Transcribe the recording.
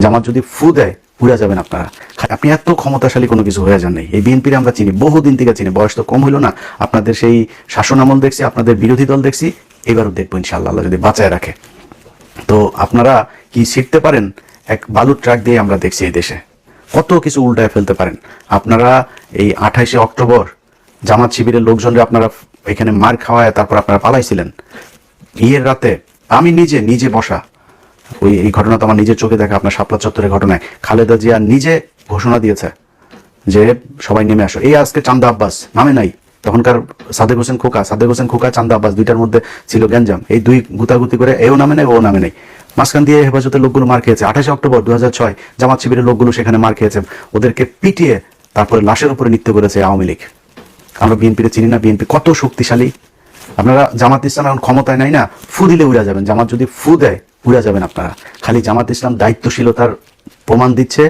জামাত যদি ফু দেয় উড়া যাবেন আপনারা। আপনি এত ক্ষমতাশালী কোনো কিছু হয়ে যান নাই। এই বিএনপির আমরা চিনি, বহুদিন থেকে চিনি, বয়স তো কম হইলো না। আপনাদের সেই শাসন আমল দেখছি, আপনাদের বিরোধী দল দেখছি, এবারও দেখবো ইনশাআল্লাহ, আল্লাহ যদি বাঁচায় রাখে। তো আপনারা কি শিখতে পারেন? এক বালুর ট্রাক দিয়ে আমরা দেখছি এই দেশে কত কিছু উল্টায় ফেলতে পারেন আপনারা। এই 28শে অক্টোবর জামাত শিবিরের লোকজনরা আপনারা এখানে মার খাওয়ায় তারপর আপনারা পালাইছিলেন। বিয়ের রাতে আমি নিজে বসা, এই ঘটনা তো আমার নিজের চোখে দেখা, আপনার শাপলা চত্বরের ঘটনায় খালেদা জিয়া নিজে ঘোষণা দিয়েছে যে সবাই নেমে আসো। এই আজকে চান্দা আব্বাস নামে নাই, তখনকার সাদেক হোসেন খোকা চান্দা আব্বাস, দুইটার মধ্যে ছিল গ্যাঞ্জাম। এই দুই গুতাগুতি করে এও নামে নাই ও নামে নাই, মাঝখান দিয়ে হেফাজতের লোকগুলো মার খেয়েছে। 28শে অক্টোবর 2006 জামাত শিবিরের লোকগুলো সেখানে মার খেয়েছে, ওদেরকে পিটিয়ে তারপরে লাশের উপরে নৃত্য করেছে আওয়ামী লীগ। আমরা বিএনপিকে চিনি না? বিএনপি কত শক্তিশালী। আপনারা জামাত ইসলাম এখন ক্ষমতায় নাই না, ফু দিলে উড়া যাবেন। জামাত যদি ফু দেয় উড়া যাবেন আপনারা। খালি জামাত ইসলাম দায়িত্বশীলতার প্রমাণ দিচ্ছে।